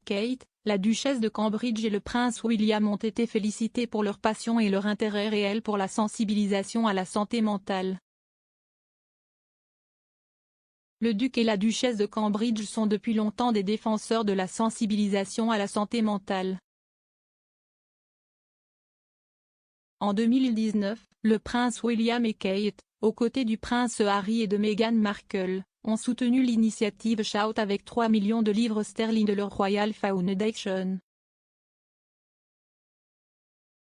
Kate, la duchesse de Cambridge et le prince William ont été félicités pour leur passion et leur intérêt réel pour la sensibilisation à la santé mentale. Le duc et la duchesse de Cambridge sont depuis longtemps des défenseurs de la sensibilisation à la santé mentale. En 2019, le prince William et Kate, aux côtés du prince Harry et de Meghan Markle, ont soutenu l'initiative Shout avec 3 millions de livres sterling de leur Royal Foundation.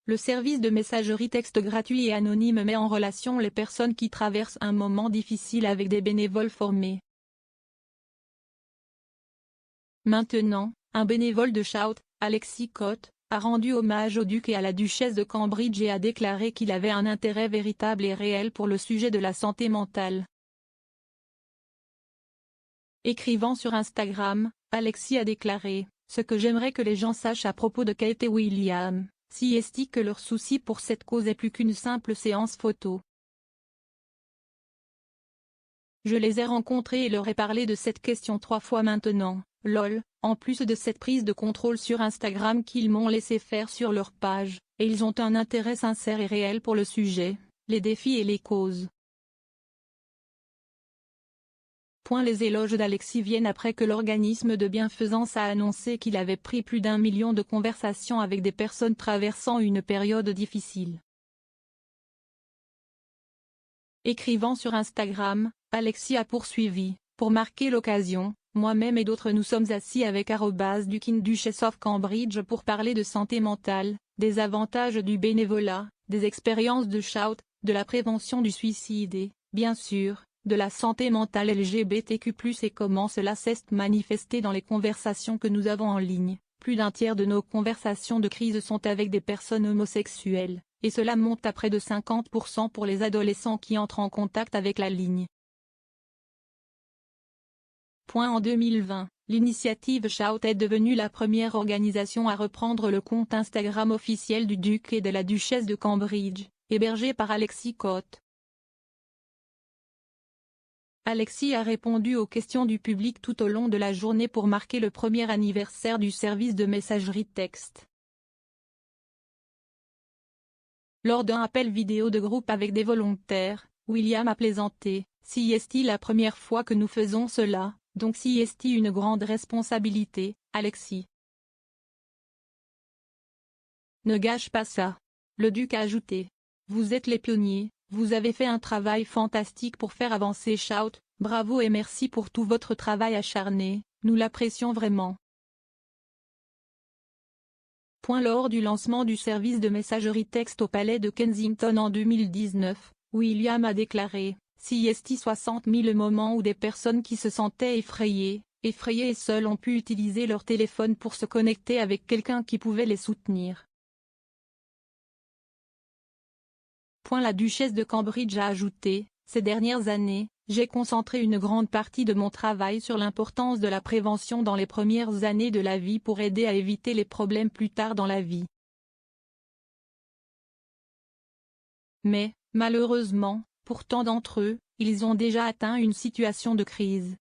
Le service de messagerie texte gratuit et anonyme met en relation les personnes qui traversent un moment difficile avec des bénévoles formés. Maintenant, un bénévole de Shout, Alexis Cotte, a rendu hommage au duc et à la duchesse de Cambridge et a déclaré qu'il avait un intérêt véritable et réel pour le sujet de la santé mentale. Écrivant sur Instagram, Alexis a déclaré « Ce que j'aimerais que les gens sachent à propos de Kate et William, c'est que leur souci pour cette cause est plus qu'une simple séance photo. Je les ai rencontrés et leur ai parlé de cette question 3 fois maintenant, lol, en plus de cette prise de contrôle sur Instagram qu'ils m'ont laissé faire sur leur page, et ils ont un intérêt sincère et réel pour le sujet, les défis et les causes. » Les éloges d'Alexis viennent après que l'organisme de bienfaisance a annoncé qu'il avait pris plus d'1 million de conversations avec des personnes traversant une période difficile. Écrivant sur Instagram, Alexis a poursuivi, pour marquer l'occasion, moi-même et d'autres nous sommes assis avec @Duke Duchess of Cambridge pour parler de santé mentale, des avantages du bénévolat, des expériences de Shout, de la prévention du suicide et, bien sûr, de la santé mentale LGBTQ+, et comment cela s'est manifesté dans les conversations que nous avons en ligne. Plus d'un tiers de nos conversations de crise sont avec des personnes homosexuelles, et cela monte à près de 50% pour les adolescents qui entrent en contact avec la ligne. En 2020, l'initiative Shout est devenue la première organisation à reprendre le compte Instagram officiel du duc et de la duchesse de Cambridge, hébergé par Alexis Cotte. Alexis a répondu aux questions du public tout au long de la journée pour marquer le premier anniversaire du service de messagerie texte. Lors d'un appel vidéo de groupe avec des volontaires, William a plaisanté, « C'est la première fois que nous faisons cela, donc c'est une grande responsabilité, Alexis. Ne gâche pas ça. » Le duc a ajouté. « Vous êtes les pionniers, vous avez fait un travail fantastique pour faire avancer Shout, bravo et merci pour tout votre travail acharné, nous l'apprécions vraiment. » Lors du lancement du service de messagerie texte au palais de Kensington en 2019, William a déclaré « C'est 60 000 moments où des personnes qui se sentaient effrayées et seules ont pu utiliser leur téléphone pour se connecter avec quelqu'un qui pouvait les soutenir. » La duchesse de Cambridge a ajouté « Ces dernières années, j'ai concentré une grande partie de mon travail sur l'importance de la prévention dans les premières années de la vie pour aider à éviter les problèmes plus tard dans la vie. Mais, malheureusement, pour tant d'entre eux, ils ont déjà atteint une situation de crise. »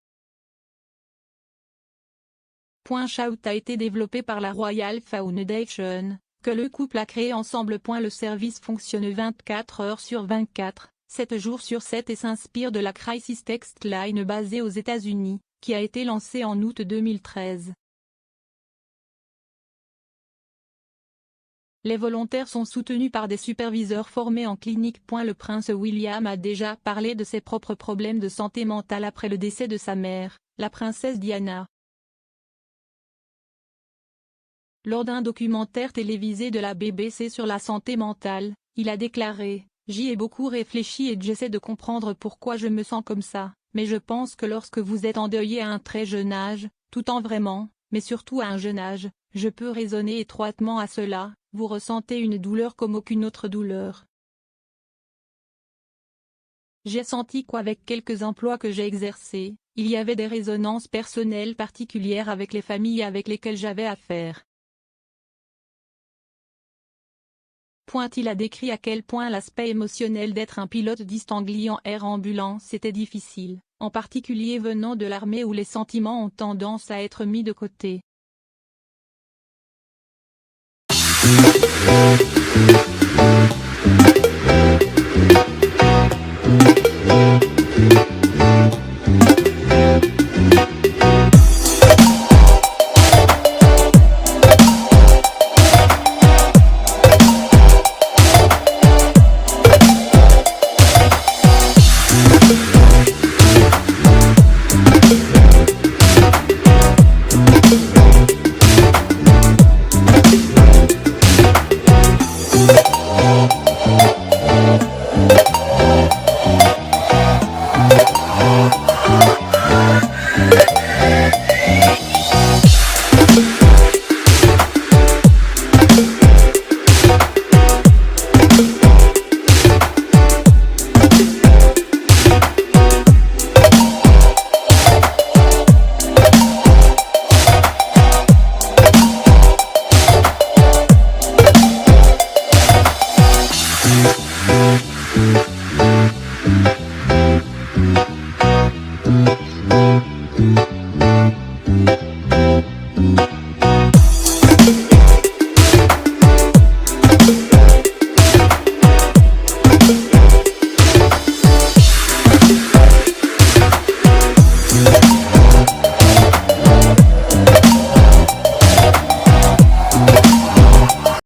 Shout a été développé par la Royal Foundation, que le couple a créé ensemble. Le service fonctionne 24 heures sur 24, 7 jours sur 7 et s'inspire de la Crisis Text Line basée aux États-Unis, qui a été lancée en août 2013. Les volontaires sont soutenus par des superviseurs formés en clinique. Le prince William a déjà parlé de ses propres problèmes de santé mentale après le décès de sa mère, la princesse Diana. Lors d'un documentaire télévisé de la BBC sur la santé mentale, il a déclaré « J'y ai beaucoup réfléchi et j'essaie de comprendre pourquoi je me sens comme ça, mais je pense que lorsque vous êtes endeuillé à un très jeune âge, tout en vraiment, mais surtout à un jeune âge, je peux raisonner étroitement à cela, vous ressentez une douleur comme aucune autre douleur. J'ai senti qu'avec quelques emplois que j'ai exercés, il y avait des résonances personnelles particulières avec les familles avec lesquelles j'avais affaire. » Il a décrit à quel point l'aspect émotionnel d'être un pilote distingué en Air Ambulance était difficile, en particulier venant de l'armée où les sentiments ont tendance à être mis de côté.